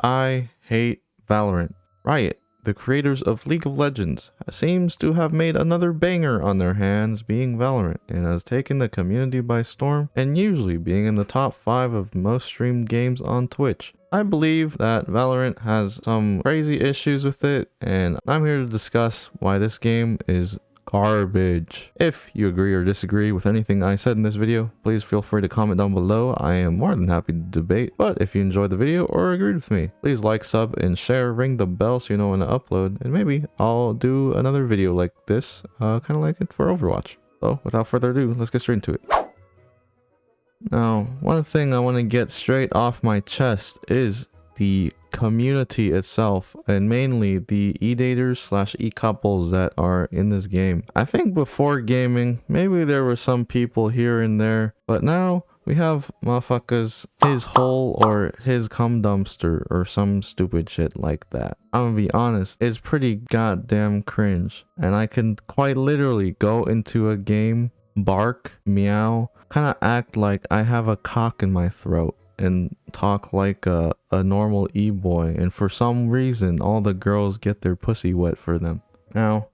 I hate Valorant. Riot, the creators of League of Legends, seems to have made another banger on their hands, being Valorant, and has taken the community by storm, and usually being in the top 5 of most streamed games on Twitch. I believe that Valorant has some crazy issues with it, and I'm here to discuss why this game is garbage. If you agree or disagree with anything I said in this video, please feel free to comment down below. I am more than happy to debate. But if you enjoyed the video or agreed with me, please like, sub, and share, ring the bell so you know when to upload, and maybe I'll do another video like this, kind of like it for Overwatch. So without further ado, let's get straight into it. Now, one thing I want to get straight off my chest is the community itself, and mainly the e-daters slash e-couples that are in this game. I think before gaming, maybe there were some people here and there, but now we have motherfuckers his hole or his cum dumpster or some stupid shit like that. I'm gonna be honest, it's pretty goddamn cringe, and I can quite literally go into a game, bark, meow, kind of act like I have a cock in my throat, and talk like a normal e-boy, and for some reason all the girls get their pussy wet for them. Now,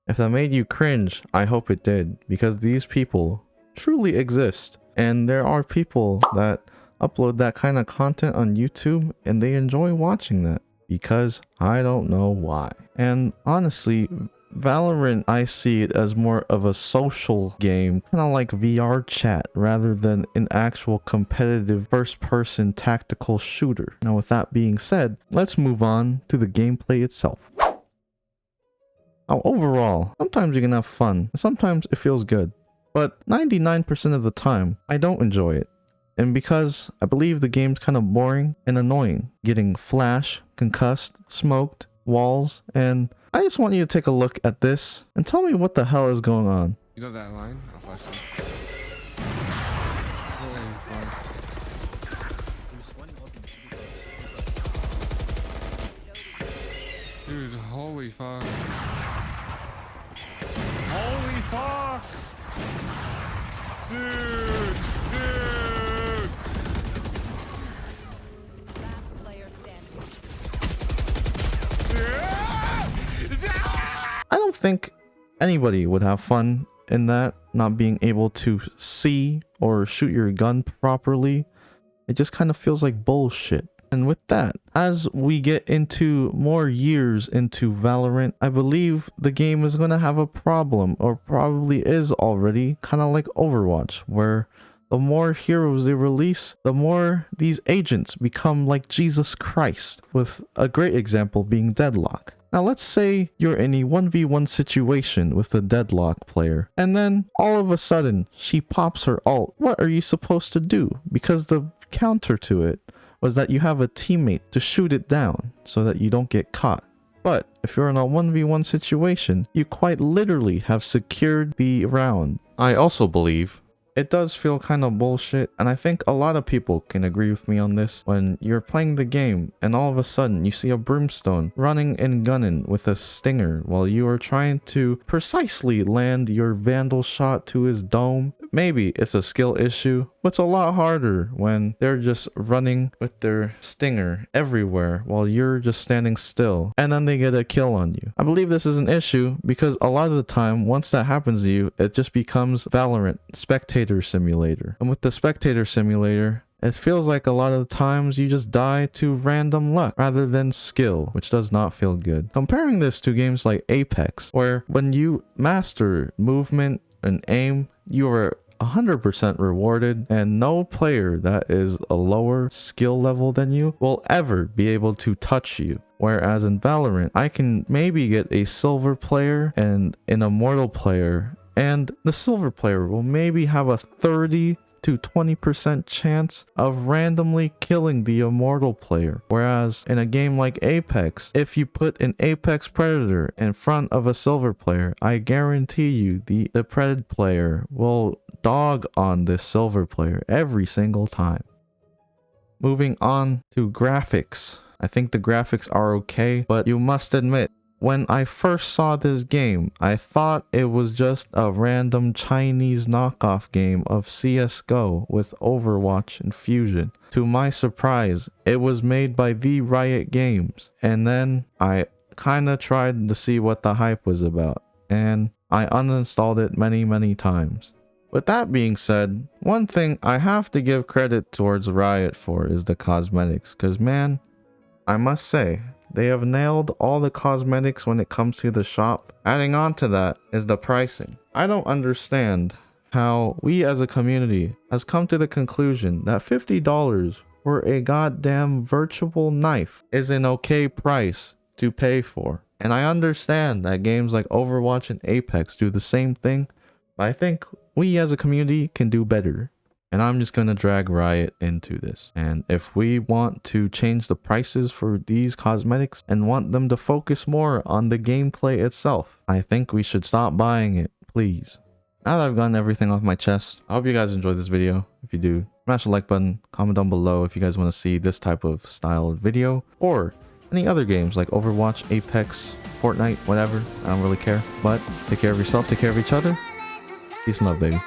if that made you cringe, I hope it did, because these people truly exist, and there are people that upload that kind of content on YouTube and they enjoy watching that, because I don't know why. And honestly, Valorant, I see it as more of a social game, kind of like VR chat, rather than an actual competitive first-person tactical shooter. Now with that being said, let's move on to the gameplay itself. Now overall, sometimes you can have fun, and sometimes it feels good, but 99% of the time, I don't enjoy it. And because I believe the game's kind of boring and annoying, getting flash, concussed, smoked, walls, and I just want you to take a look at this and tell me what the hell is going on. You know that line? I'll flash you. Dude, holy fuck. Holy fuck! Dude! I don't think anybody would have fun in that, not being able to see or shoot your gun properly. It just kind of feels like bullshit. And with that, as we get into more years into Valorant, I believe the game is going to have a problem, or probably is already, kind of like Overwatch, where the more heroes they release, the more these agents become like Jesus Christ, with a great example being Deadlock. Now let's say you're in a 1v1 situation with a Deadlock player, and then all of a sudden she pops her ult. What are you supposed to do? Because the counter to it was that you have a teammate to shoot it down so that you don't get caught. But if you're in a 1v1 situation, you quite literally have secured the round. I also believe it does feel kind of bullshit, and I think a lot of people can agree with me on this. When you're playing the game and all of a sudden you see a Brimstone running and gunning with a stinger while you are trying to precisely land your Vandal shot to his dome. Maybe it's a skill issue, but it's a lot harder when they're just running with their stinger everywhere while you're just standing still, and then they get a kill on you. I believe this is an issue because a lot of the time, once that happens to you, it just becomes Valorant Spectator Simulator. And with the Spectator Simulator, it feels like a lot of the times you just die to random luck rather than skill, which does not feel good. Comparing this to games like Apex, where when you master movement and aim, you are 100% rewarded, and no player that is a lower skill level than you will ever be able to touch you. Whereas in Valorant, I can maybe get a silver player and an immortal player, and the silver player will maybe have a 30 to 20% chance of randomly killing the immortal player. Whereas in a game like Apex, if you put an Apex Predator in front of a silver player, I guarantee you the Predator player will dog on this silver player every single time. Moving on to graphics. I think the graphics are okay, but you must admit, when I first saw this game, I thought it was just a random Chinese knockoff game of CSGO with Overwatch and Fusion. To my surprise, it was made by the Riot Games. And then I kinda tried to see what the hype was about, and I uninstalled it many times. With that being said, one thing I have to give credit towards Riot for is the cosmetics, cause man, I must say, they have nailed all the cosmetics when it comes to the shop. Adding on to that is the pricing. I don't understand how we as a community has come to the conclusion that $50 for a goddamn virtual knife is an okay price to pay for. And I understand that games like Overwatch and Apex do the same thing, but I think we as a community can do better. And I'm just gonna drag Riot into this. And if we want to change the prices for these cosmetics and want them to focus more on the gameplay itself, I think we should stop buying it, please. Now that I've gotten everything off my chest, I hope you guys enjoyed this video. If you do, smash the like button, comment down below if you guys want to see this type of style video, or any other games like Overwatch, Apex, Fortnite, whatever. I don't really care. But take care of yourself, take care of each other. Peace and love, baby.